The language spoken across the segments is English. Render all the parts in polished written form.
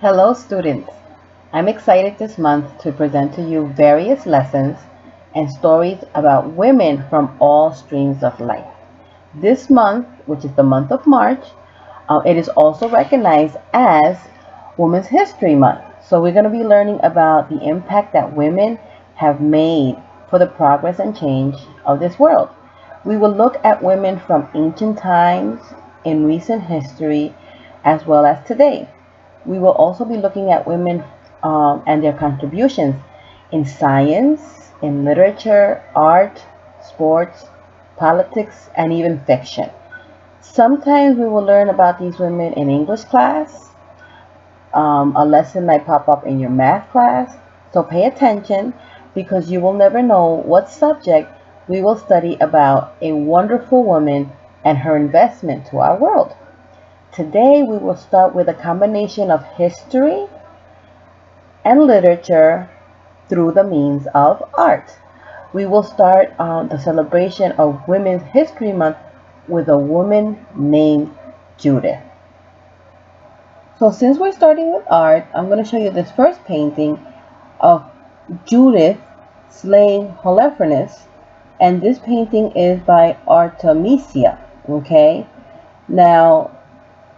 Hello students, I'm excited this month to present to you various lessons and stories about women from all streams of life. This month, which is the month of March, it is also recognized as Women's History Month. So we're going to be learning about the impact that women have made for the progress and change of this world. We will look at women from ancient times, in recent history, as well as today. We will also be looking at women and their contributions in science, in literature, art, sports, politics, and even fiction. Sometimes we will learn about these women in English class. A lesson might pop up in your math class. So pay attention because you will never know what subject we will study about a wonderful woman and her investment to our world. Today we will start with a combination of history and literature through the means of art. We will start the celebration of Women's History Month with a woman named Judith. So since we're starting with art, I'm going to show you this first painting of Judith slaying Holofernes, and this painting is by Artemisia. Okay, now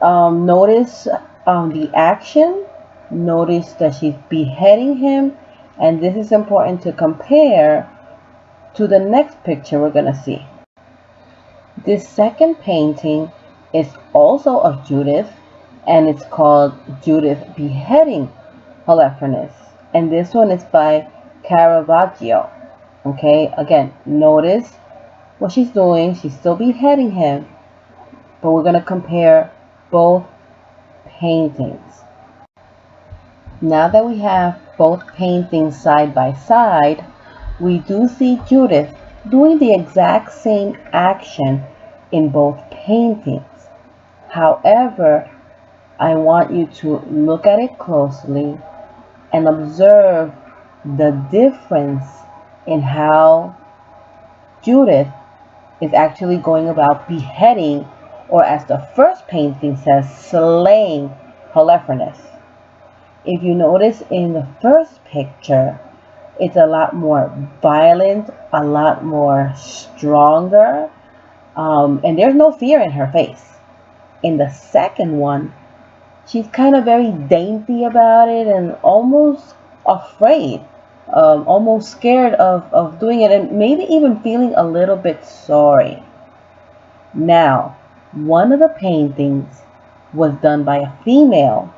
notice the action. Notice that she's beheading him, and this is important to compare to the next picture we're going to see. This second painting is also of Judith, and it's called Judith Beheading Holofernes, and this one is by Caravaggio. Okay, again, notice what she's doing. She's still beheading him, but we're going to compare both paintings. Now that we have both paintings side by side, we do see Judith doing the exact same action in both paintings. However, I want you to look at it closely and observe the difference in how Judith is actually going about beheading, or as the first painting says, slaying Holofernes. If you notice in the first picture, it's a lot more violent, a lot more stronger, and there's no fear in her face. In the second one, she's kind of very dainty about it and almost afraid, almost scared of doing it, and maybe even feeling a little bit sorry. Now, one of the paintings was done by a female,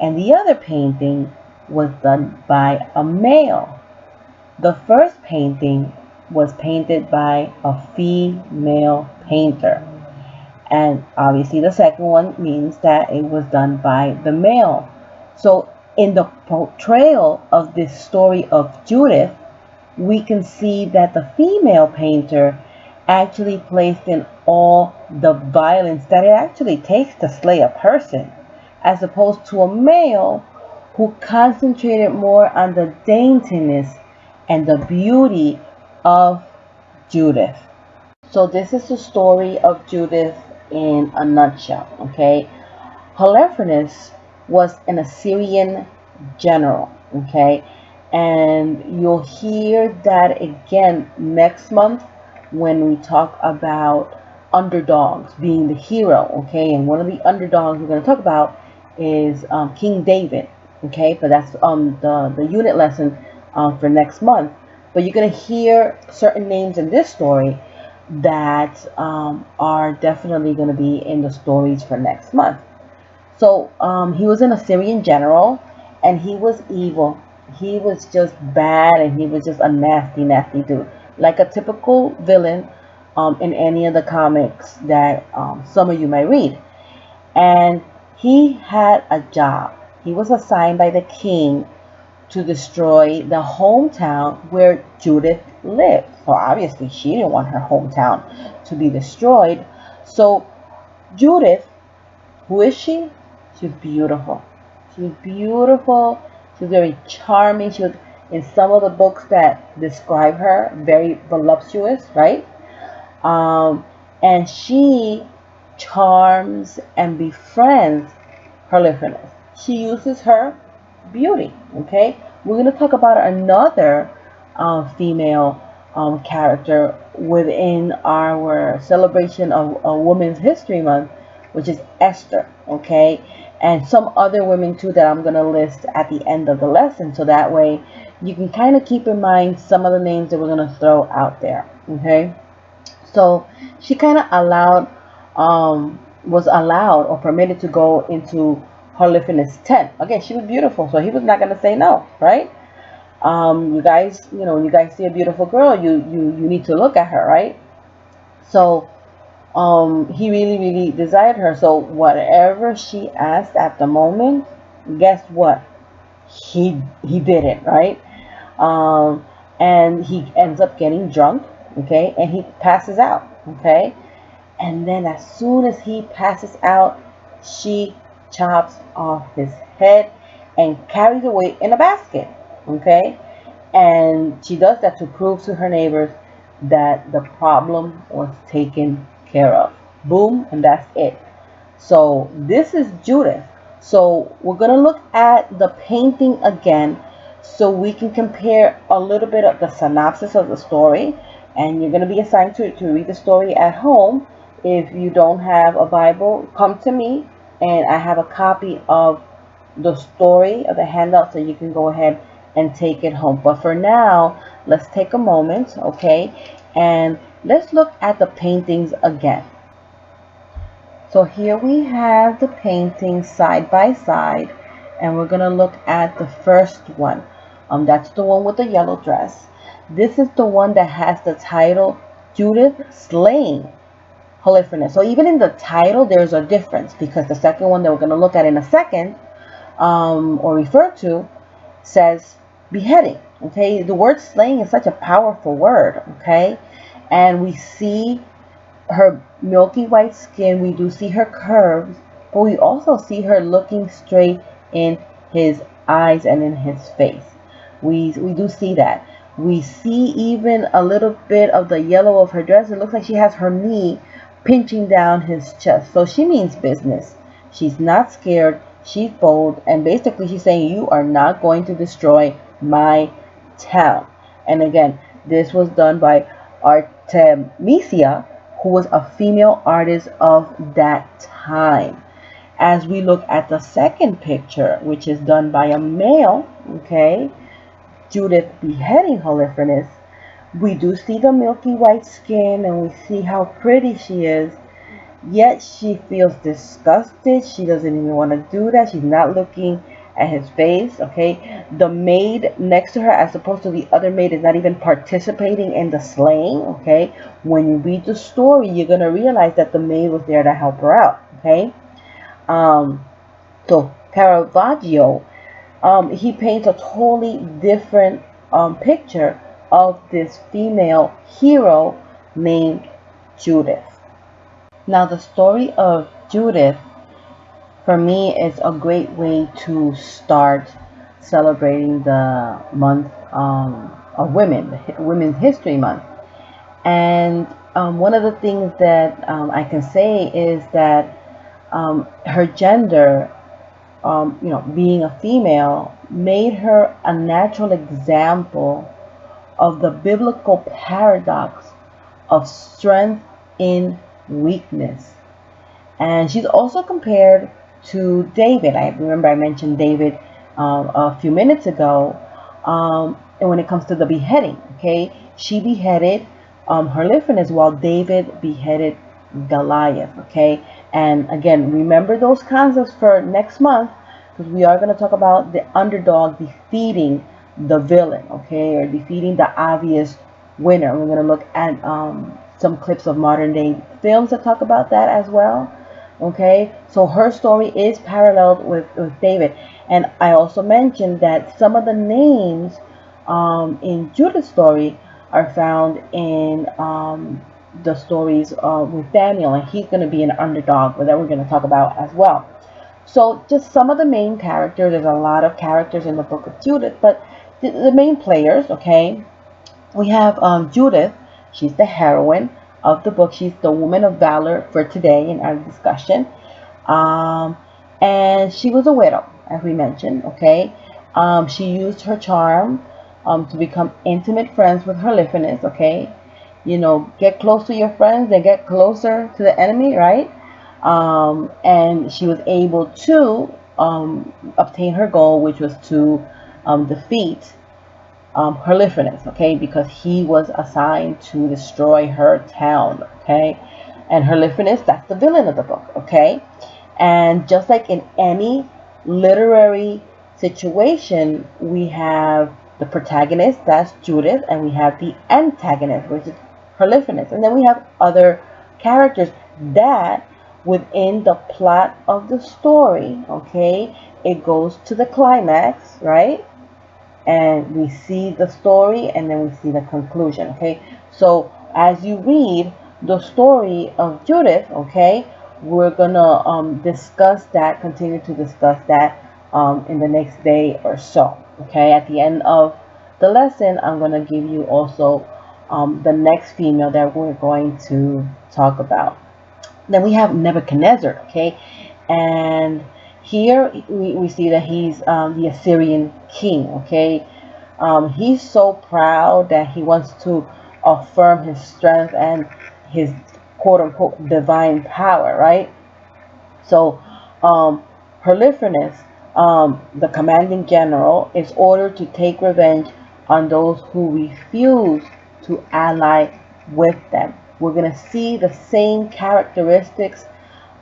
and the other painting was done by a male. The first painting was painted by a female painter, and obviously the second one means that it was done by the male. So in the portrayal of this story of Judith, we can see that the female painter actually placed in all the violence that it actually takes to slay a person, as opposed to a male who concentrated more on the daintiness and the beauty of Judith. So this is the story of Judith in a nutshell, okay? Holofernes was an Assyrian general, okay? And you'll hear that again next month when we talk about underdogs being the hero, okay? And one of the underdogs we're going to talk about is King David, okay? But that's the unit lesson for next month. But you're going to hear certain names in this story that are definitely going to be in the stories for next month. So he was an Assyrian general, and he was evil. He was just bad, and he was just a nasty, nasty dude, like a typical villain in any of the comics that some of you might read. And he had a job. He was assigned by the king to destroy the hometown where Judith lived. So obviously she didn't want her hometown to be destroyed. So Judith, who is she? She's beautiful. She's beautiful. She's very charming. She was in some of the books that describe her very voluptuous, right? And she charms and befriends Holofernes. she uses her beauty. Okay, we're going to talk about another female character within our celebration of Women's History Month, which is Esther. Okay, and some other women too that I'm going to list at the end of the lesson, so that way you can kind of keep in mind some of the names that we're going to throw out there. Okay, so she kind of was allowed or permitted to go into Holofernes' tent. Again, she was beautiful, so he was not going to say no, right? You guys, when you guys see a beautiful girl, you need to look at her, right? So he really, really desired her. So whatever she asked at the moment, guess what? He did it, right? Um, and he ends up getting drunk, okay, and he passes out, okay. And then as soon as he passes out, she chops off his head and carries away in a basket, okay. And she does that to prove to her neighbors that the problem was taken care of. Boom, and that's it. So this is Judith. So we're going to look at the painting again so we can compare a little bit of the synopsis of the story. And you're going to be assigned to read the story at home. If you don't have a Bible, come to me and I have a copy of the story of the handout so you can go ahead and take it home. But for now, let's take a moment, okay? And let's look at the paintings again. So here we have the paintings side by side, and we're gonna look at the first one. That's the one with the yellow dress. This is the one that has the title Judith Slaying Holofernes. So even in the title, there's a difference because the second one that we're gonna look at in a second, or refer to, says beheading. Okay, the word slaying is such a powerful word. Okay, and we see her milky white skin, we do see her curves, but we also see her looking straight in his eyes and in his face. We do see that. We see even a little bit of the yellow of her dress. It looks like she has her knee pinching down his chest. So she means business. She's not scared. She's bold. And basically she's saying, you are not going to destroy my town. And again, this was done by Artemisia, who was a female artist of that time. As we look at the second picture, which is done by a male, okay, Judith beheading Holofernes, we do see the milky white skin and we see how pretty she is, yet she feels disgusted. She doesn't even want to do that. She's not looking at his face, okay. The maid next to her, as opposed to the other maid, is not even participating in the slaying, okay. When you read the story, you're going to realize that the maid was there to help her out, okay. So Caravaggio, he paints a totally different picture of this female hero named Judith. Now the story of Judith, for me, is a great way to start celebrating the month of women, Women's History Month. And one of the things that I can say is that her gender, being a female, made her a natural example of the biblical paradox of strength in weakness. And she's also compared to David. I remember I mentioned David a few minutes ago. And when it comes to the beheading, okay, she beheaded Holofernes while David beheaded Goliath, okay. And again, remember those concepts for next month, because we are going to talk about the underdog defeating the villain, okay, or defeating the obvious winner. We're going to look at some clips of modern day films that talk about that as well. Okay, so her story is paralleled with David. And I also mentioned that some of the names in Judith's story are found in the stories with Daniel, and he's going to be an underdog, that we're going to talk about as well. So just some of the main characters. There's a lot of characters in the book of Judith, but the main players, okay, we have Judith. She's the heroine of the book. She's the woman of valor for today in our discussion. And she was a widow. as we mentioned. Okay, she used her charm to become intimate friends with Holofernes. Okay, get close to your friends, they get closer to the enemy, right? And she was able to obtain her goal, which was to defeat Holofernes, okay, because he was assigned to destroy her town, okay. And Holofernes, that's the villain of the book, okay. And just like in any literary situation, we have the protagonist, that's Judith, and we have the antagonist, which is Holofernes, and then we have other characters that within the plot of the story, okay, it goes to the climax, right? And we see the story and then we see the conclusion. Okay, so as you read the story of Judith, okay, we're gonna discuss that, continue to discuss that in the next day or so. Okay, at the end of the lesson, I'm gonna give you also the next female that we're going to talk about. Then we have Nebuchadnezzar, okay, and here we see that he's the Assyrian king, okay. He's so proud that he wants to affirm his strength and his quote unquote divine power, right? So, Holofernes, the commanding general, is ordered to take revenge on those who refuse to ally with them. We're going to see the same characteristics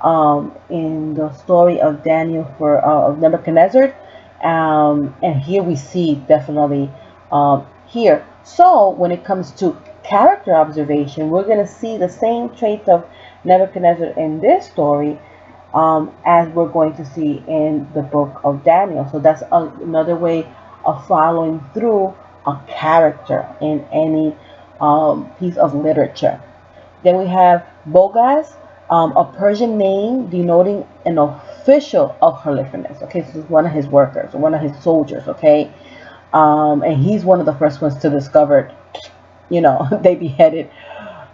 in the story of Daniel of Nebuchadnezzar, and here we see definitely here. So when it comes to character observation, we're going to see the same traits of Nebuchadnezzar in this story as we're going to see in the book of Daniel. So that's another way of following through a character in any piece of literature. Then we have Bogas, a Persian name denoting an official of Holofernes. Okay, so this is one of his workers, one of his soldiers. Okay, and he's one of the first ones to discover it. They beheaded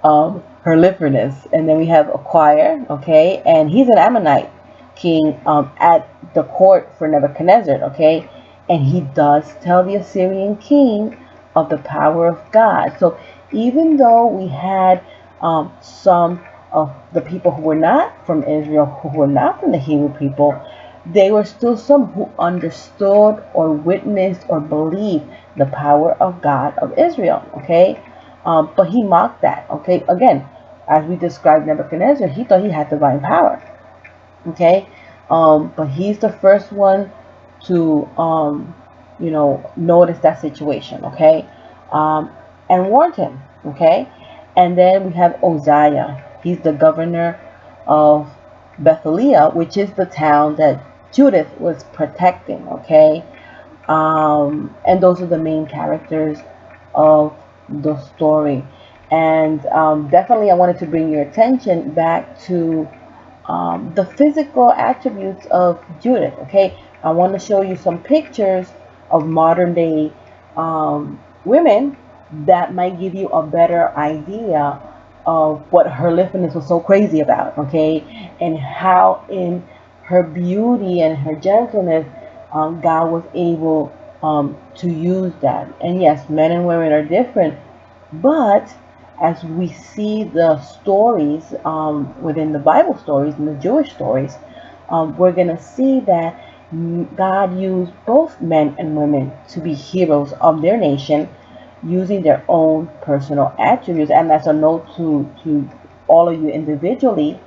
Holofernes. And then we have Acquire, okay, and he's an Ammonite king at the court for Nebuchadnezzar, okay, and he does tell the Assyrian king of the power of God. So even though we had some of the people who were not from Israel, who were not from the Hebrew people, they were still some who understood or witnessed or believed the power of God of Israel, okay? But he mocked that, okay? Again, as we described Nebuchadnezzar, he thought he had divine power, okay? But he's the first one to, notice that situation, okay? And warned him, okay? And then we have Uzziah. He's the governor of Bethlehem, which is the town that Judith was protecting, okay? And those are the main characters of the story. And definitely I wanted to bring your attention back to the physical attributes of Judith, okay? I want to show you some pictures of modern day women that might give you a better idea of what Holofernes was so crazy about, okay? And how in her beauty and her gentleness, God was able to use that. And yes, men and women are different, but as we see the stories within the Bible stories and the Jewish stories, we're going to see that God used both men and women to be heroes of their nation using their own personal attributes. And that's a note to all of you individually.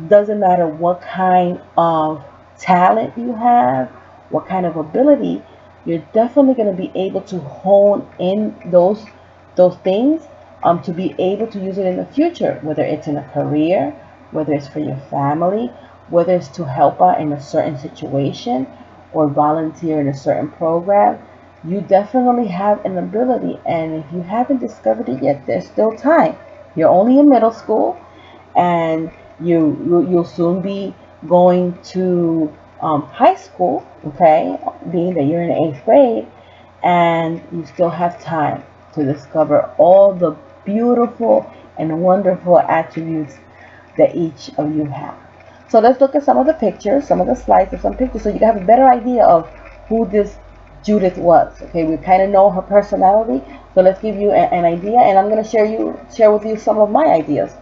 Doesn't matter what kind of talent you have, what kind of ability, you're definitely going to be able to hone in those things to be able to use it in the future, whether it's in a career, whether it's for your family, whether it's to help out in a certain situation or volunteer in a certain program. You definitely have an ability, and if you haven't discovered it yet, there's still time. You're only in middle school, and you'll soon be going to high school, okay, being that you're in the 8th grade, and you still have time to discover all the beautiful and wonderful attributes that each of you have. So let's look at some of the pictures, some of the slides of some pictures, so you can have a better idea of who this Judith was. Okay, we kind of know her personality, so let's give you an idea, and I'm going to share with you some of my ideas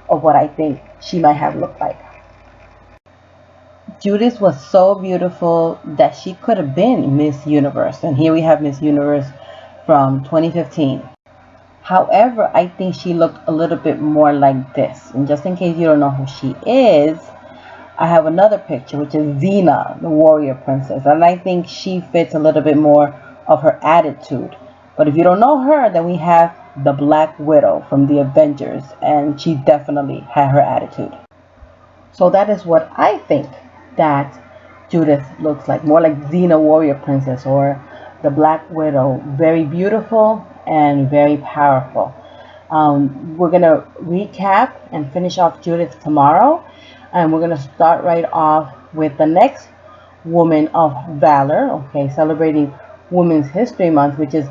of what I think she might have looked like. Judith was so beautiful that she could have been Miss Universe, and here we have Miss Universe from 2015. However, I think she looked a little bit more like this. And just in case you don't know who she is, I have another picture, which is Xena, the warrior princess. And I think she fits a little bit more of her attitude. But if you don't know her, then we have the Black Widow from the Avengers. And she definitely had her attitude. So that is what I think that Judith looks like. More like Xena, warrior princess, or the Black Widow. Very beautiful and very powerful. We're going to recap and finish off Judith tomorrow. And we're going to start right off with the next woman of valor. Okay, celebrating Women's History Month, which is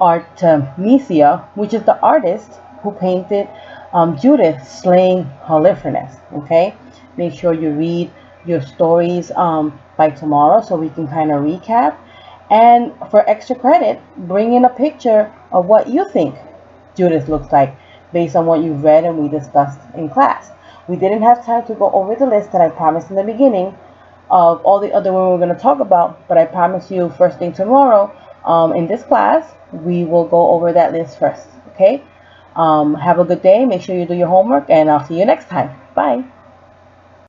Artemisia, which is the artist who painted Judith slaying Holofernes. Okay, make sure you read your stories by tomorrow so we can kind of recap. And for extra credit, bring in a picture of what you think Judith looks like based on what you've read and we discussed in class. We didn't have time to go over the list that I promised in the beginning of all the other women we're going to talk about, but I promise you first thing tomorrow in this class, we will go over that list first. Okay? Have a good day. Make sure you do your homework, and I'll see you next time. Bye.